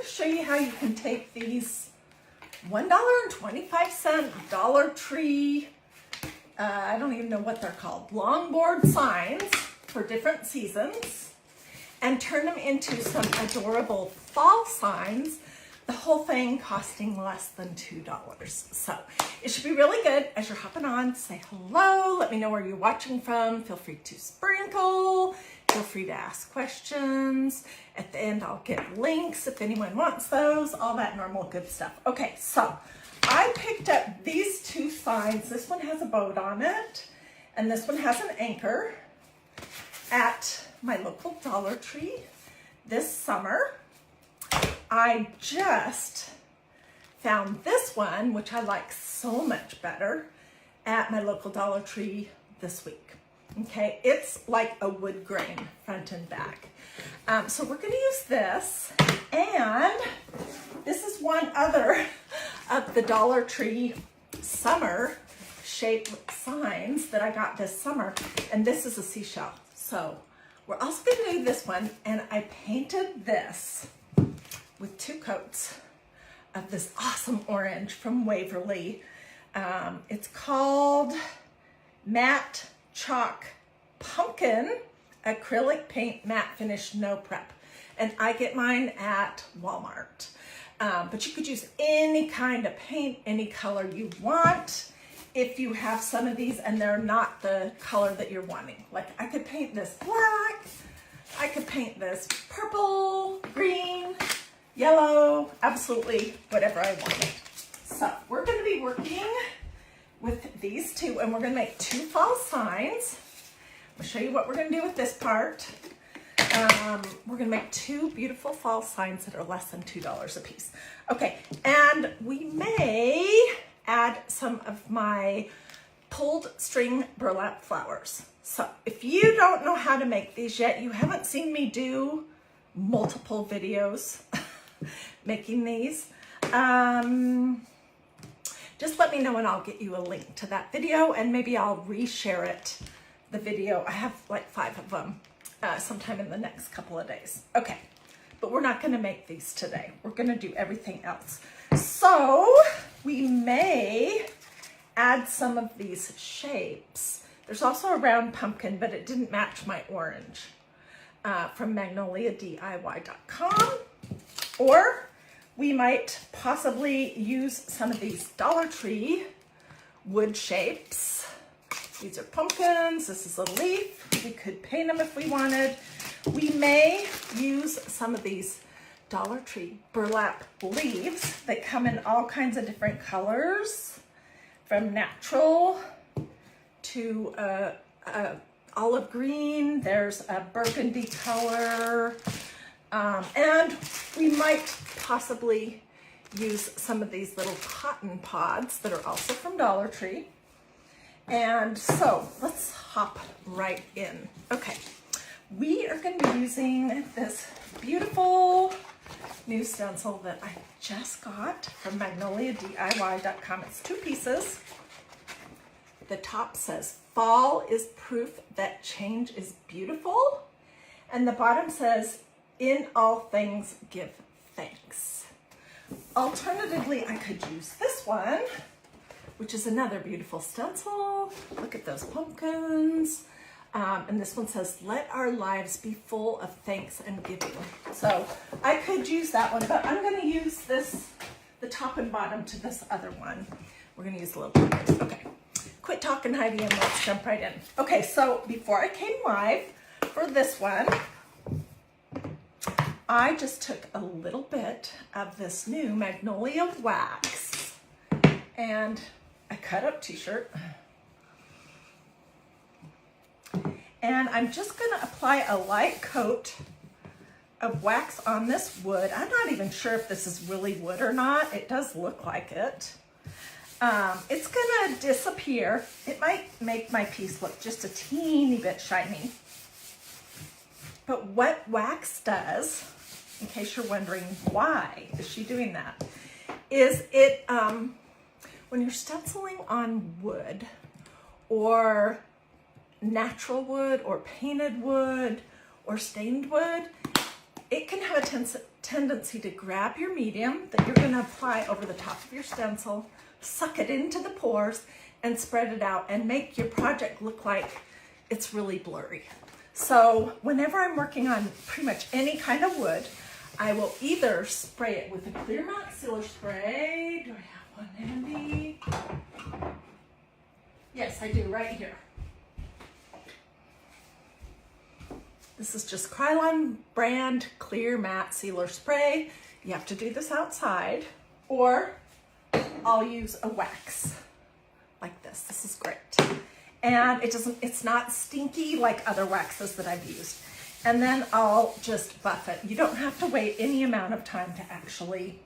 to show you how you can take these $1.25 Dollar Tree, I don't even know what they're called, longboard signs for different seasons, and turn them into some adorable fall signs, the whole thing costing less than $2. So it should be really good. As you're hopping on, say hello, let me know where you're watching from, feel free to sprinkle, feel free to ask questions. At the end, I'll get links if anyone wants those, all that normal good stuff. Okay, so I picked up these two signs. This one has a boat on it, and this one has an anchor at my local Dollar Tree this summer. I just found this one, which I like so much better, at my local Dollar Tree this week. Okay, it's like a wood grain front and back. So we're gonna use this, and this is one other of the Dollar Tree summer shaped signs that I got this summer, and this is a seashell. So we're also gonna do this one, and I painted this with 2 coats of this awesome orange from Waverly. It's called Matte Chalk Pumpkin Acrylic Paint Matte Finish No Prep. And I get mine at Walmart. But you could use any kind of paint, any color you want. If you have some of these and they're not the color that you're wanting. Like I could paint this black, I could paint this purple, green, yellow, absolutely whatever I wanted. So we're going to be working with these two, and we're going to make 2 fall signs. I'll show you what we're going to do with this part. We're going to make 2 beautiful fall signs that are less than $2 a piece. Okay, and we may add some of my pulled string burlap flowers. So if you don't know how to make these yet, you haven't seen me do multiple videos making these, just let me know and I'll get you a link to that video, and maybe I'll reshare it, the video. I have like 5 of them sometime in the next couple of days. Okay, but we're not going to make these today. We're going to do everything else. So we may add some of these shapes. There's also a round pumpkin, but it didn't match my orange, from magnoliadiy.com. Or we might possibly use some of these Dollar Tree wood shapes. These are pumpkins. This is a leaf. We could paint them if we wanted. We may use some of these Dollar Tree burlap leaves that come in all kinds of different colors, from natural to olive green. There's a burgundy color. And we might possibly use some of these little cotton pods that are also from Dollar Tree. And so let's hop right in. Okay, we are going to be using this beautiful new stencil that I just got from magnoliadiy.com. It's 2 pieces. The top says, "Fall is proof that change is beautiful." And the bottom says, "In all things, give thanks." Alternatively, I could use this one, which is another beautiful stencil. Look at those pumpkins. And this one says, "Let our lives be full of thanks and giving." So I could use that one, but I'm going to use this, the top and bottom to this other one. We're going to use a little bit. Okay, quit talking, Heidi, and let's jump right in. Okay, so before I came live for this one, I just took a little bit of this new Magnolia wax, and I cut up t-shirt, and I'm just going to apply a light coat of wax on this wood. I'm not even sure if this is really wood or not. It does look like it. It's going to disappear. It might make my piece look just a teeny bit shiny. But what wax does, in case you're wondering why is she doing that, is it, when you're stenciling on wood, or natural wood, or painted wood, or stained wood, it can have a tendency to grab your medium that you're going to apply over the top of your stencil, suck it into the pores, and spread it out and make your project look like it's really blurry. So whenever I'm working on pretty much any kind of wood, I will either spray it with a clear matte sealer spray. Do I have one handy? Yes, I do, right here. This is just Krylon brand clear matte sealer spray. You have to do this outside, or I'll use a wax like this. This is great. And it's not stinky like other waxes that I've used. And then I'll just buff it. You don't have to wait any amount of time to actually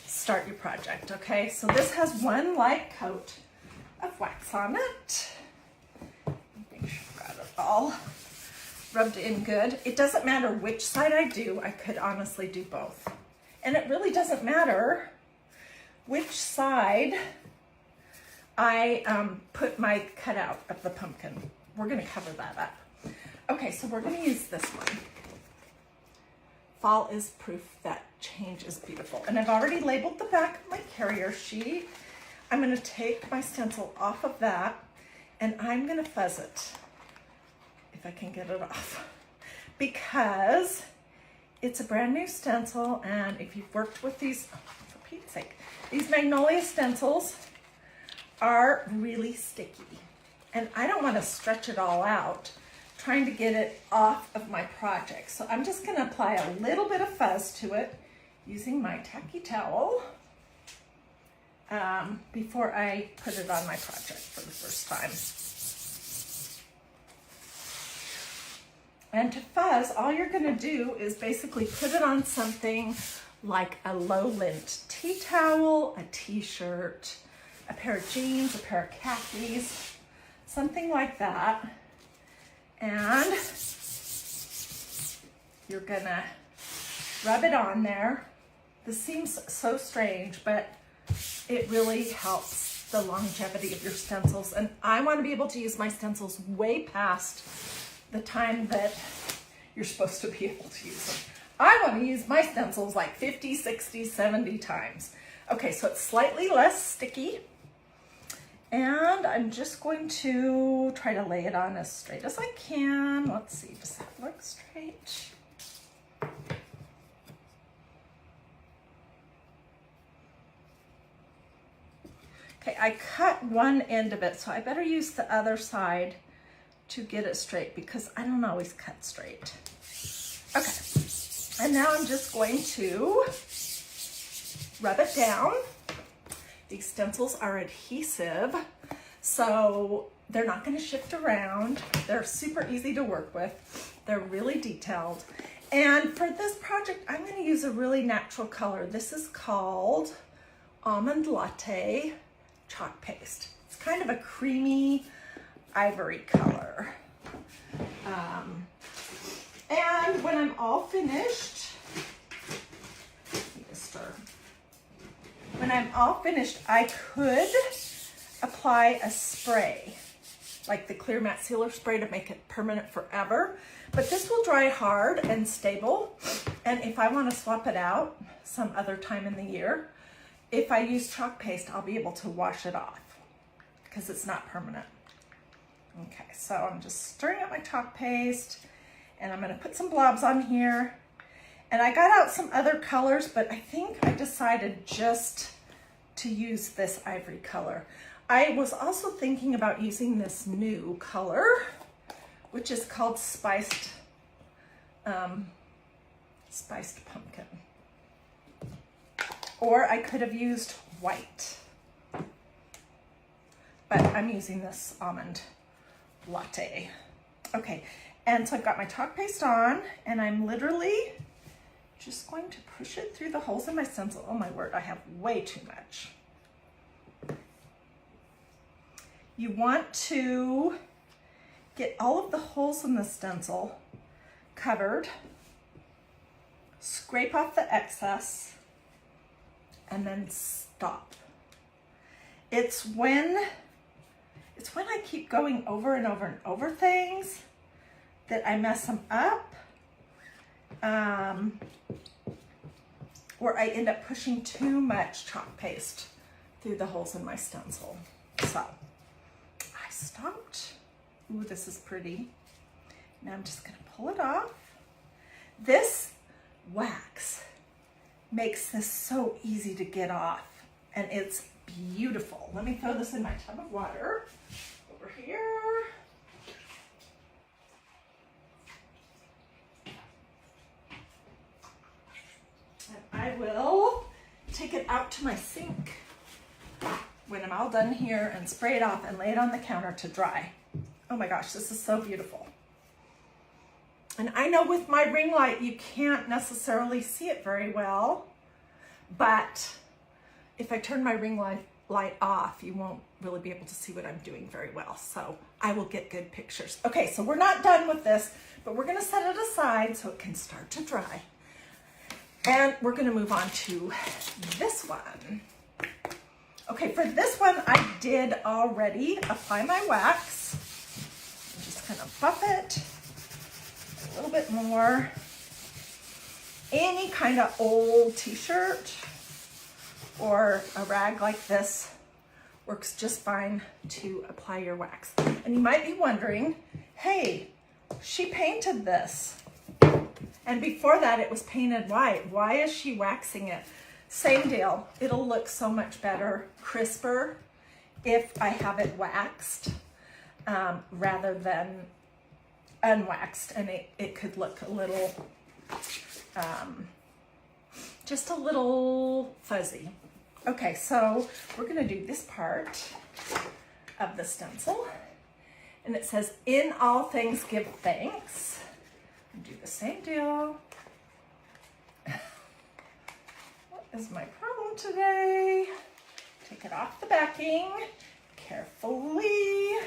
start your project, okay? So this has one light coat of wax on it. Make sure I've got it all rubbed in good. It doesn't matter which side I do. I could honestly do both. And it really doesn't matter which side I put my cutout of the pumpkin. We're gonna cover that up. Okay, so we're gonna use this one. Fall is proof that change is beautiful. And I've already labeled the back of my carrier sheet. I'm gonna take my stencil off of that and I'm gonna fuzz it, if I can get it off, because it's a brand new stencil, and if you've worked with these, oh, for Pete's sake, these Magnolia stencils are really sticky, and I don't want to stretch it all out trying to get it off of my project. So I'm just going to apply a little bit of fuzz to it using my tacky towel before I put it on my project for the first time. And to fuzz, all you're gonna do is basically put it on something like a low lint tea towel, a t-shirt, a pair of jeans, a pair of khakis, something like that. And you're gonna rub it on there. This seems so strange, but it really helps the longevity of your stencils. And I wanna be able to use my stencils way past the time that you're supposed to be able to use them. I want to use my stencils like 50, 60, 70 times. Okay, so it's slightly less sticky. And I'm just going to try to lay it on as straight as I can. Let's see, does that look straight? Okay, I cut one end of it, so I better use the other side to get it straight, because I don't always cut straight. Okay, and now I'm just going to rub it down. These stencils are adhesive, so they're not going to shift around. They're super easy to work with. They're really detailed. And for this project, I'm going to use a really natural color. This is called Almond Latte Chalk Paste. It's kind of a creamy ivory color. And when I'm all finished, when I'm all finished, I could apply a spray, like the clear matte sealer spray, to make it permanent forever. But this will dry hard and stable. And if I want to swap it out some other time in the year, if I use chalk paste, I'll be able to wash it off because it's not permanent. Okay, so I'm just stirring up my chalk paste, and I'm gonna put some blobs on here. And I got out some other colors, but I think I decided just to use this ivory color. I was also thinking about using this new color, which is called Spiced Pumpkin. Or I could have used white, but I'm using this Almond Latte. Okay, and so I've got my chalk paste on, and I'm literally just going to push it through the holes in my stencil. Oh my word, I have way too much. You want to get all of the holes in the stencil covered, scrape off the excess, and then stop. It's when I keep going over and over and over things that I mess them up. where I end up pushing too much chalk paste through the holes in my stencil. So I stopped. Ooh, this is pretty. Now I'm just gonna pull it off. This wax makes this so easy to get off, and it's beautiful. Let me throw this in my tub of water over here. And I will take it out to my sink when I'm all done here and spray it off and lay it on the counter to dry. Oh my gosh, this is so beautiful. And I know with my ring light, you can't necessarily see it very well, but if I turn my ring light off, you won't really be able to see what I'm doing very well. So I will get good pictures. Okay, so we're not done with this, but we're gonna set it aside so it can start to dry. And we're gonna move on to this one. Okay, for this one, I did already apply my wax. I'm just gonna buff it a little bit more. Any kind of old t-shirt or a rag like this works just fine to apply your wax. And you might be wondering, hey, she painted this. And before that, it was painted white. Why is she waxing it? Same deal. It'll look so much better, crisper, if I have it waxed rather than unwaxed. And it could look a little, just a little fuzzy. Okay, so we're gonna do this part of the stencil. And it says, in all things give thanks. And do the same deal. What is my problem today? Take it off the backing carefully.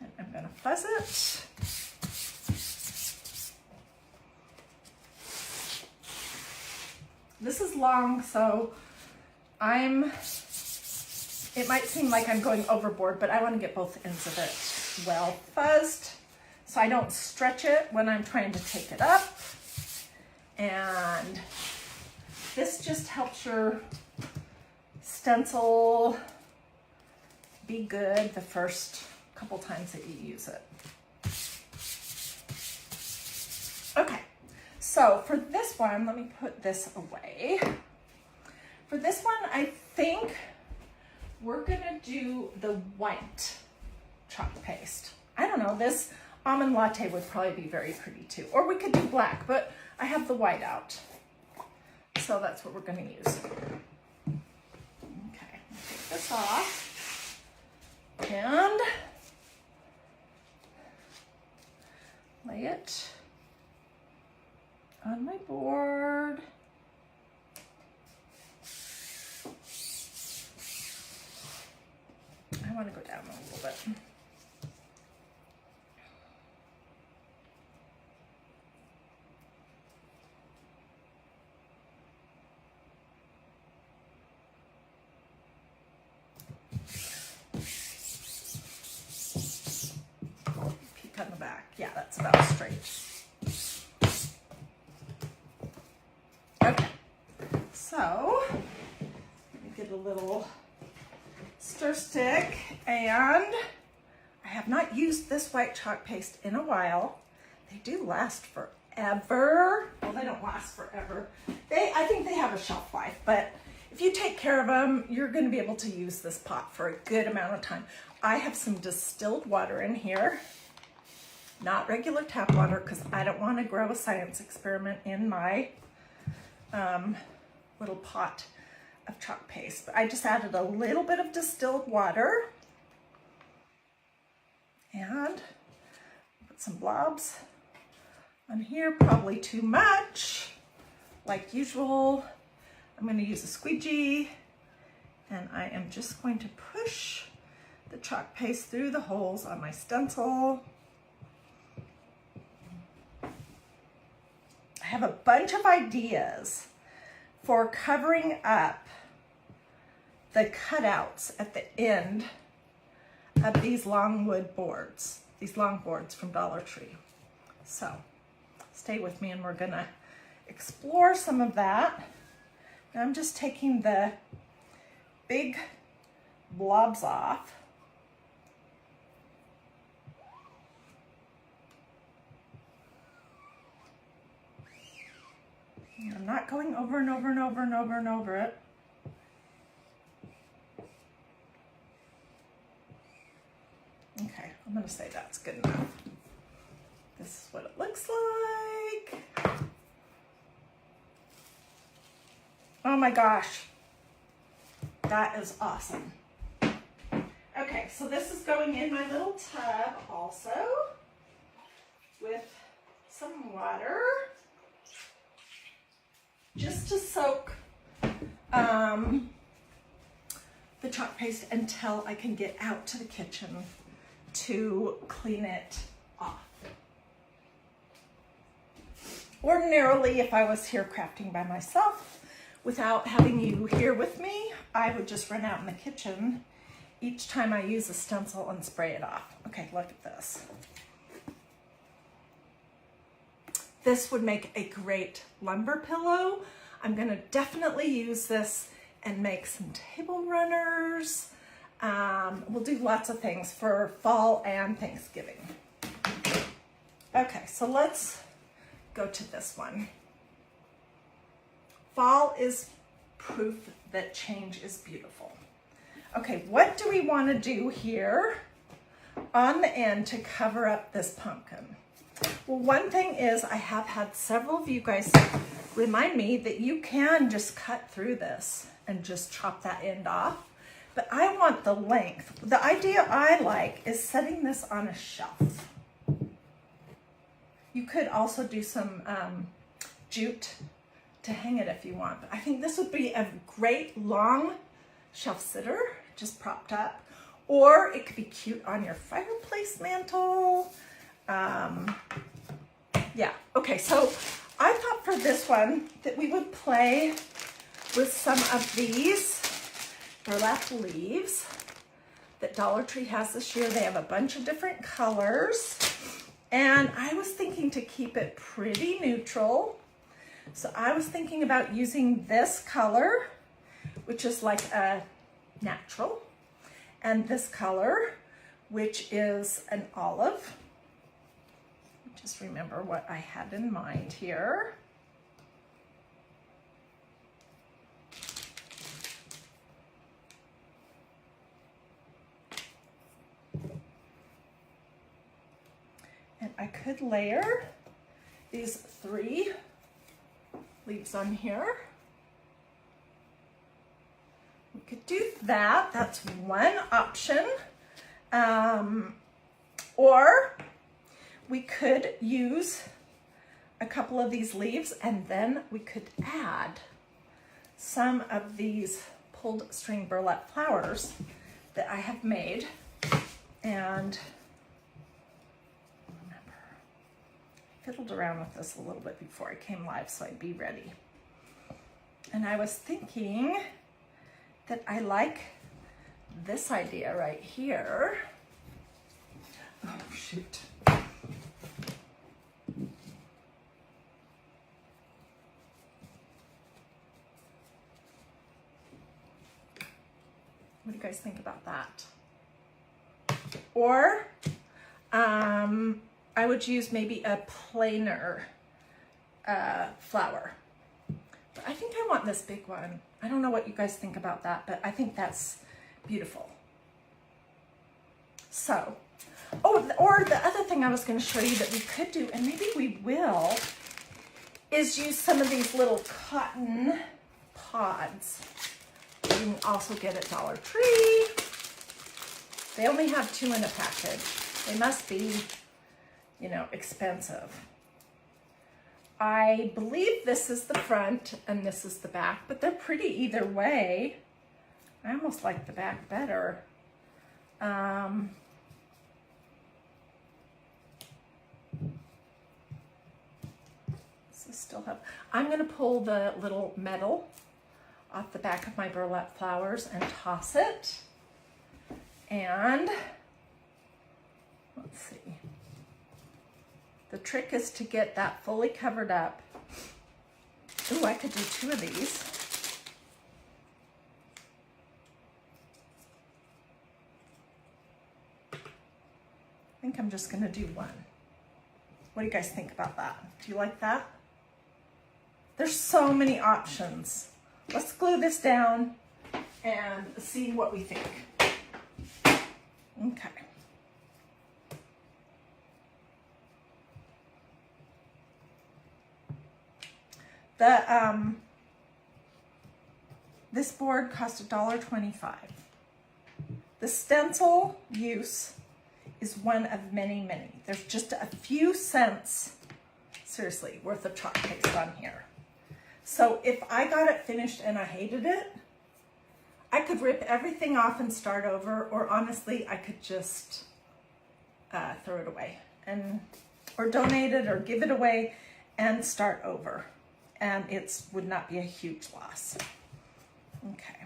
And I'm gonna fuzz it. This is long, so it might seem like I'm going overboard, but I want to get both ends of it well fuzzed so I don't stretch it when I'm trying to take it up. And this just helps your stencil be good the first couple times that you use it. Okay, so for this one, let me put this away. For this one, I think we're gonna do the white chalk paste. I don't know, this almond latte would probably be very pretty too. Or we could do black, but I have the white out. So that's what we're gonna use. Okay, take this off. And lay it on my board. I want to go down a little bit. Peek on the back. Yeah, that's about straight. Okay, so let me get a little stir stick, and I have not used this white chalk paste in a while. They do last forever. Well, they don't last forever. I think they have a shelf life, but if you take care of them, you're going to be able to use this pot for a good amount of time. I have some distilled water in here, not regular tap water, because I don't want to grow a science experiment in my little pot of chalk paste. But I just added a little bit of distilled water and put some blobs on here, probably too much. Like usual, I'm going to use a squeegee, and I am just going to push the chalk paste through the holes on my stencil. I have a bunch of ideas for covering up the cutouts at the end of these long wood boards, these long boards from Dollar Tree. So stay with me and we're gonna explore some of that. Now I'm just taking the big blobs off. I'm not going over and over and over and over and over it. Okay, I'm gonna say that's good enough. This is what it looks like. Oh my gosh, that is awesome. Okay, so this is going in my little tub also with some water just to soak the chalk paste until I can get out to the kitchen to clean it off. Ordinarily, if I was here crafting by myself without having you here with me, I would just run out in the kitchen each time I use a stencil and spray it off. Okay, look at this. This would make a great lumber pillow. I'm gonna definitely use this and make some table runners. We'll do lots of things for fall and Thanksgiving. Okay, so let's go to this one. Fall is proof that change is beautiful. Okay, what do we want to do here on the end to cover up this pumpkin? Well, one thing is I have had several of you guys remind me that you can just cut through this and just chop that end off. But I want the length. The idea I like is setting this on a shelf. You could also do some jute to hang it if you want. But I think this would be a great long shelf sitter, just propped up. Or it could be cute on your fireplace mantle. Yeah, okay, so I thought for this one that we would play with some of these burlap leaves that Dollar Tree has this year. They have a bunch of different colors, and I was thinking to keep it pretty neutral. So I was thinking about using this color, which is like a natural, and this color, which is an olive. Just remember what I had in mind here. And I could layer these 3 leaves on here. We could do that. That's one option. Or we could use a couple of these leaves and then we could add some of these pulled string burlap flowers that I have made. And remember, I fiddled around with this a little bit before I came live so I'd be ready. And I was thinking that I like this idea right here. Oh, shoot. What do you guys think about that? Or I would use maybe a plainer flower. But I think I want this big one. I don't know what you guys think about that, but I think that's beautiful. So, oh, or the other thing I was going to show you that we could do, and maybe we will, is use some of these little cotton pods. You can also get at Dollar Tree. They only have 2 in a package. They must be, you know, expensive. I believe this is the front and this is the back, but they're pretty either way. I almost like the back better. Still have, I'm going to pull the little metal off the back of my burlap flowers and toss it. And let's see. The trick is to get that fully covered up. Ooh, I could do 2 of these. think I'm just gonna do one. What do you guys think about that? Do you like that? There's so many options. Let's glue this down and see what we think. Okay. This board cost $1.25. The stencil use is one of many, many. There's just a few cents, seriously, worth of chalk paste on here. So if I got it finished and I hated it, I could rip everything off and start over, or honestly, I could just throw it away or donate it or give it away and start over. And it would not be a huge loss. Okay.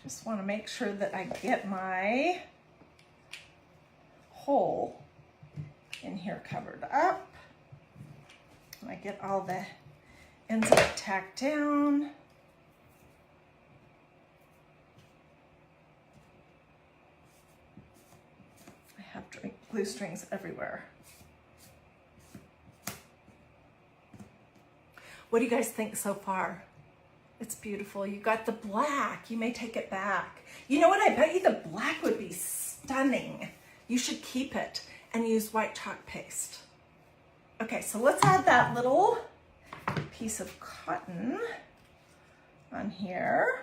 Just want to make sure that I get my hole in here covered up. And I get all the ends of it tacked down. I have glue strings everywhere. What do you guys think so far? It's beautiful. You got the black. You may take it back. You know what? I bet you the black would be stunning. You should keep it and use white chalk paste. Okay, so let's add that little piece of cotton on here.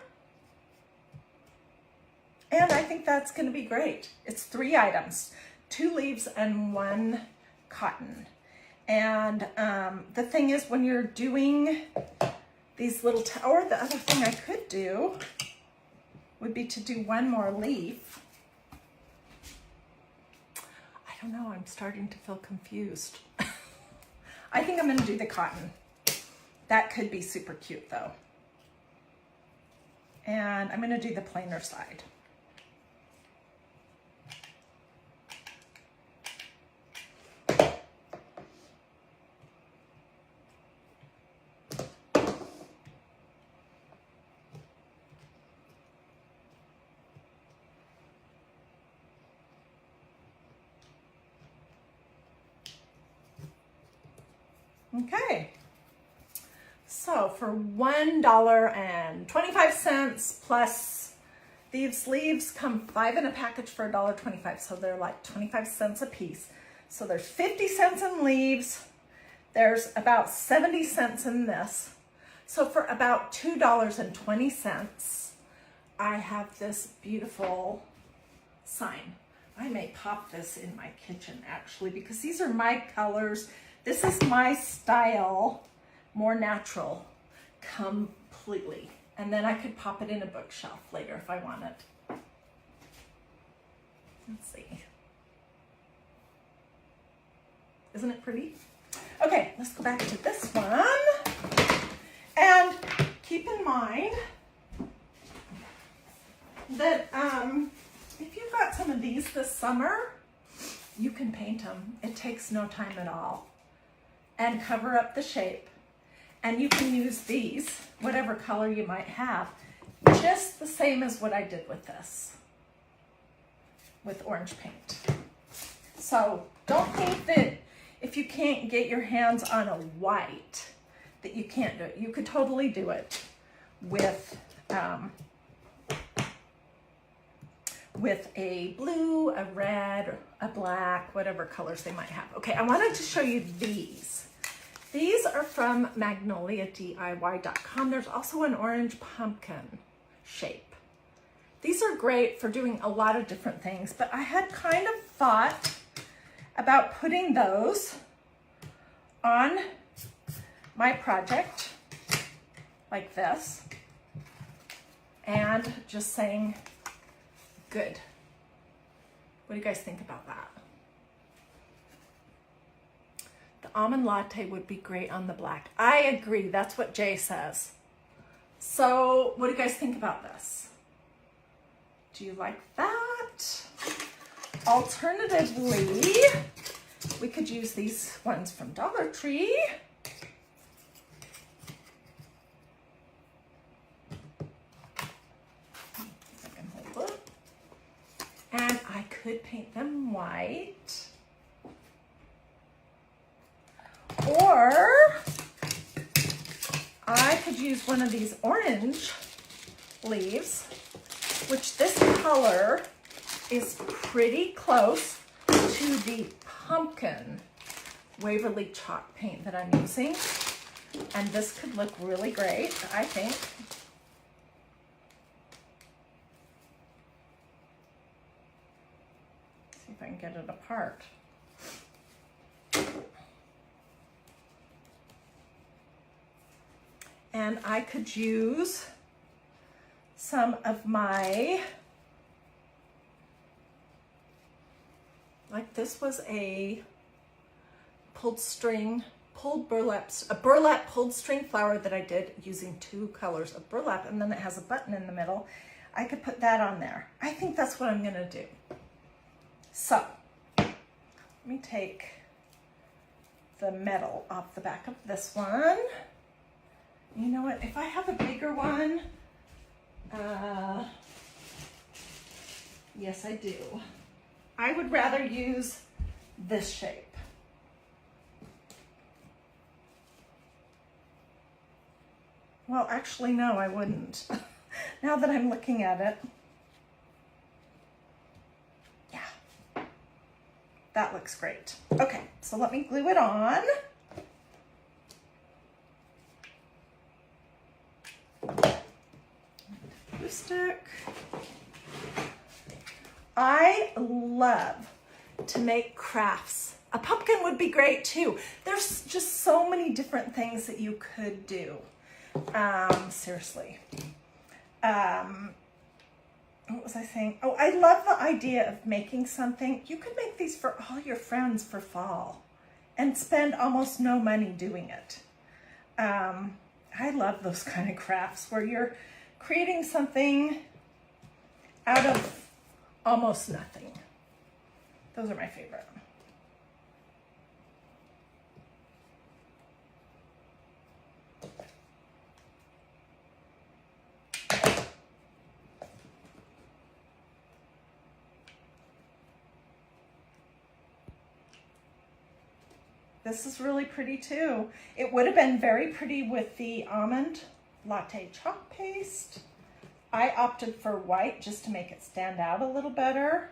And I think that's going to be great. It's 3 items, 2 leaves and 1 cotton. And the thing is, when you're doing these little, or the other thing I could do would be to do 1 more leaf. I don't know, I'm starting to feel confused. I think I'm gonna do the cotton. That could be super cute though. And I'm gonna do the plainer side. Okay, so for $1.25 plus these leaves come 5 in a package for $1.25, so they're like 25 cents a piece. So there's 50 cents in leaves, there's about 70 cents in this. So for about $2.20, I have this beautiful sign. I may pop this in my kitchen actually, because these are my colors. This is my style, more natural, completely. And then I could pop it in a bookshelf later if I want it. Let's see. Isn't it pretty? Okay, let's go back to this one. And keep in mind that if you've got some of these this summer, you can paint them. It takes no time at all. And cover up the shape. And you can use these, whatever color you might have, just the same as what I did with this, with orange paint. So don't think that if you can't get your hands on a white, that you can't do it. You could totally do it with a blue, a red, a black, whatever colors they might have. Okay, I wanted to show you these. These are from MagnoliaDIY.com. There's also an orange pumpkin shape. These are great for doing a lot of different things, but I had kind of thought about putting those on my project like this and just saying, good. What do you guys think about that? The almond latte would be great on the black. I agree, that's what Jay says. So what do you guys think about this? Do you like that? Alternatively, we could use these ones from Dollar Tree. could paint them white. Or I could use one of these orange leaves, which this color is pretty close to the pumpkin Waverly chalk paint that I'm using. And this could look really great, I think. See if I can get it apart. And I could use some of my, like this was a burlap pulled string flower that I did using 2 colors of burlap, and then it has a button in the middle. I could put that on there. I think that's what I'm gonna do. So, let me take the metal off the back of this one. You know what, if I have a bigger one, yes I do. I would rather use this shape. Well, actually, no, I wouldn't. Now that I'm looking at it. Yeah, that looks great. Okay, so let me glue it on. Glue stick. I love to make crafts. A pumpkin would be great too. There's just so many different things that you could do. Seriously. What was I saying? Oh, I love the idea of making something. You could make these for all your friends for fall and spend almost no money doing it. I love those kind of crafts where you're creating something out of almost nothing. Those are my favorite. This is really pretty too. It would have been very pretty with the almond latte chalk paste. I opted for white just to make it stand out a little better.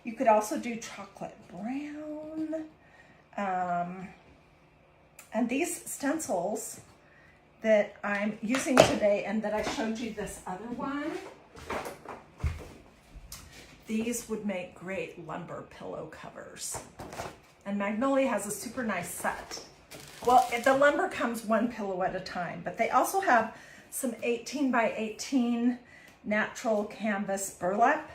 You could also do chocolate brown. And these stencils that I'm using today and that I showed you this other one, these would make great lumber pillow covers. And Magnolia has a super nice set. Well, the lumber comes 1 pillow at a time, but they also have some 18 by 18 natural canvas burlap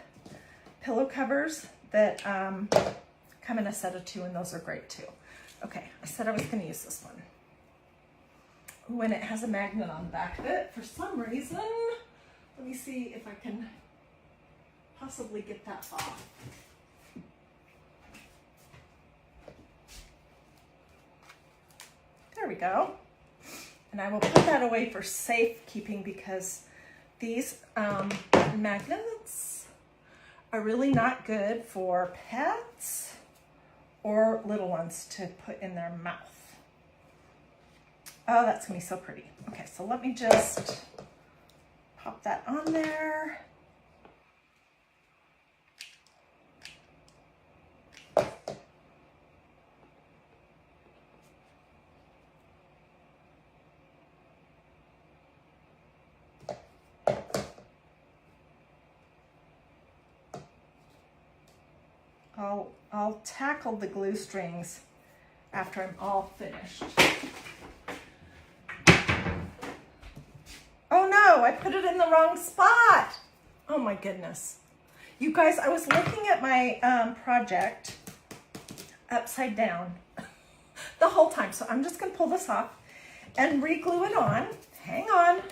pillow covers that come in a set of 2, and those are great too. Okay, I said I was going to use this one. Ooh, and it has a magnet on the back of it for some reason. Let me see if I can possibly get that off. There we go. And I will put that away for safekeeping because these magnets are really not good for pets or little ones to put in their mouth. Oh, that's gonna be so pretty. Okay, so let me just pop that on there. I'll tackle the glue strings after I'm all finished. Oh no, I put it in the wrong spot. Oh my goodness. You guys, I was looking at my project upside down the whole time. So I'm just gonna pull this off and re-glue it on. Hang on.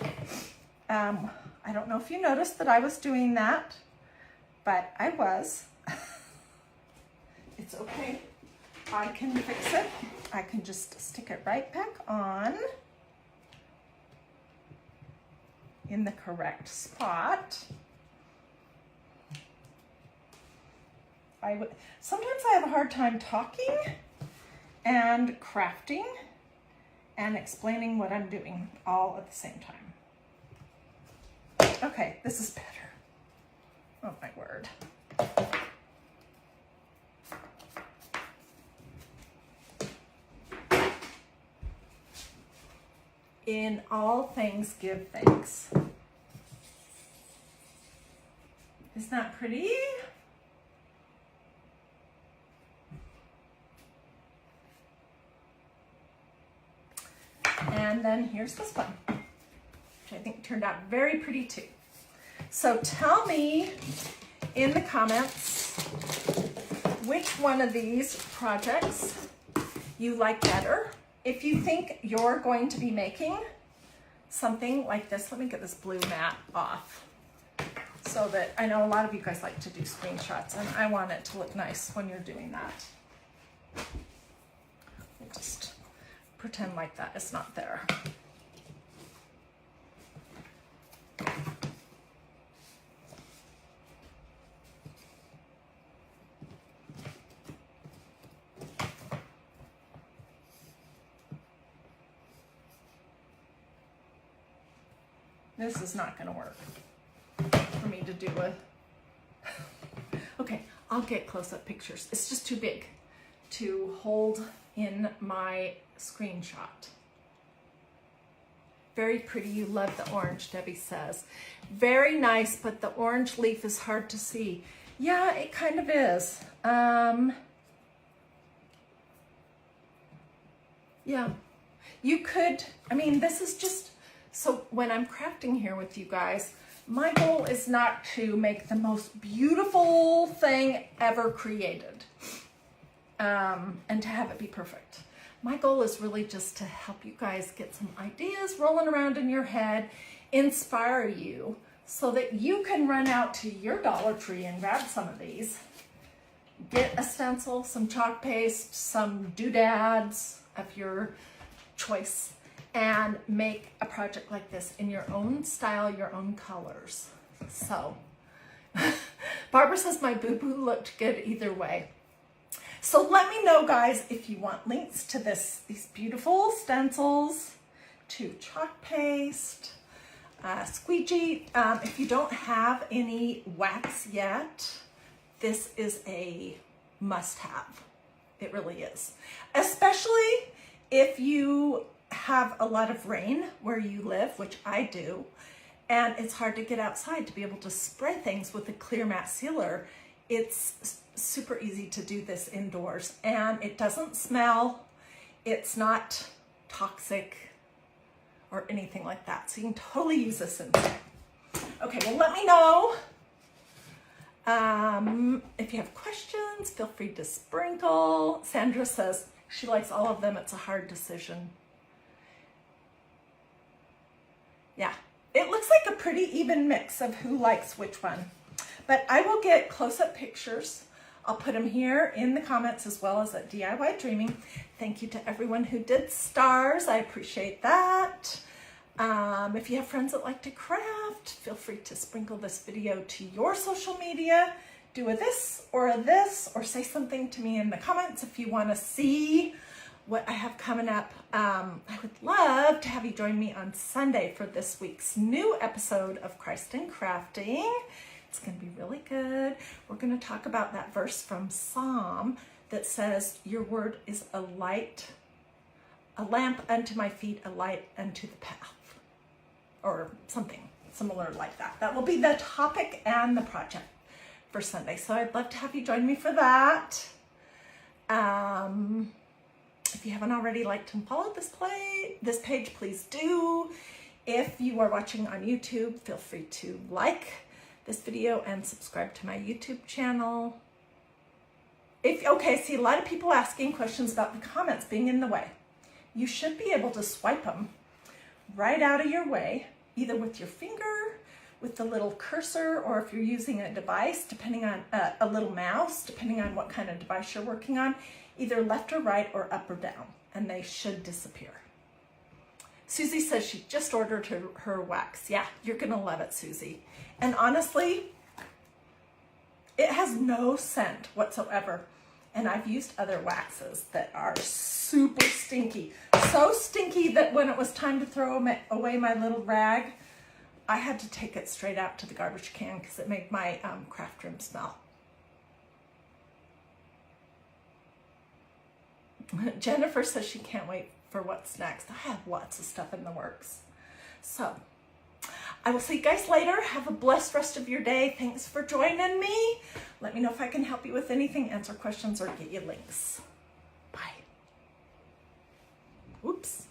I don't know if you noticed that I was doing that, but I was. It's okay. I can fix it. I can just stick it right back on in the correct spot. Sometimes I have a hard time talking and crafting and explaining what I'm doing all at the same time. Okay, this is better. Oh my word. In all things, give thanks. Isn't that pretty? And then here's this one, which I think turned out very pretty too. So tell me in the comments which one of these projects you like better. If you think you're going to be making something like this, let me get this blue mat off so that I know a lot of you guys like to do screenshots and I want it to look nice when you're doing that. We'll just pretend like that is not there. This is not going to work for me to do a... Okay, I'll get close-up pictures. It's just too big to hold in my screenshot. Very pretty. You love the orange, Debbie says. Very nice, but the orange leaf is hard to see. Yeah, it kind of is. Yeah, you could, I mean, this is just, so when I'm crafting here with you guys, my goal is not to make the most beautiful thing ever created and to have it be perfect. My goal is really just to help you guys get some ideas rolling around in your head, inspire you so that you can run out to your Dollar Tree and grab some of these. Get a stencil, some chalk paste, some doodads of your choice, and make a project like this in your own style, your own colors. So, Barbara says my boo-boo looked good either way. So let me know, guys, if you want links to these beautiful stencils, to chalk paste, squeegee. If you don't have any wax yet, this is a must-have. It really is. Especially if you have a lot of rain where you live, which I do, and it's hard to get outside to be able to spray things with a clear matte sealer. It's super easy to do this indoors, and it doesn't smell. It's not toxic or anything like that. So you can totally use this inside. Okay, well, let me know. If you have questions, feel free to sprinkle. Sandra says she likes all of them. It's a hard decision. Yeah, it looks like a pretty even mix of who likes which one. But I will get close-up pictures. I'll put them here in the comments as well as at DiyDreaming. Thank you to everyone who did stars. I appreciate that. If you have friends that like to craft, feel free to sprinkle this video to your social media. Do a this, or say something to me in the comments if you want to see what I have coming up. I would love to have you join me on Sunday for this week's new episode of Christ in Crafting. It's going to be really good. We're going to talk about that verse from Psalm that says, your word is a light, a lamp unto my feet, a light unto the path, or something similar like that. That will be the topic and the project for Sunday. So I'd love to have you join me for that. If you haven't already liked and followed this page, please do. If you are watching on YouTube, feel free to like this video and subscribe to my YouTube channel. Okay, see a lot of people asking questions about the comments being in the way. You should be able to swipe them right out of your way, either with your finger, with the little cursor, or if you're using a device, depending on a little mouse, depending on what kind of device you're working on, either left or right or up or down, and they should disappear. Susie says she just ordered her wax. Yeah, you're gonna love it, Susie. And honestly, It has no scent whatsoever. And I've used other waxes that are super stinky. So stinky that when it was time to throw away my little rag, I had to take it straight out to the garbage can because it made my craft room smell. Jennifer says she can't wait for what's next. I have lots of stuff in the works. So I will see you guys later. Have a blessed rest of your day. Thanks for joining me. Let me know if I can help you with anything, answer questions, or get you links. Bye. Oops.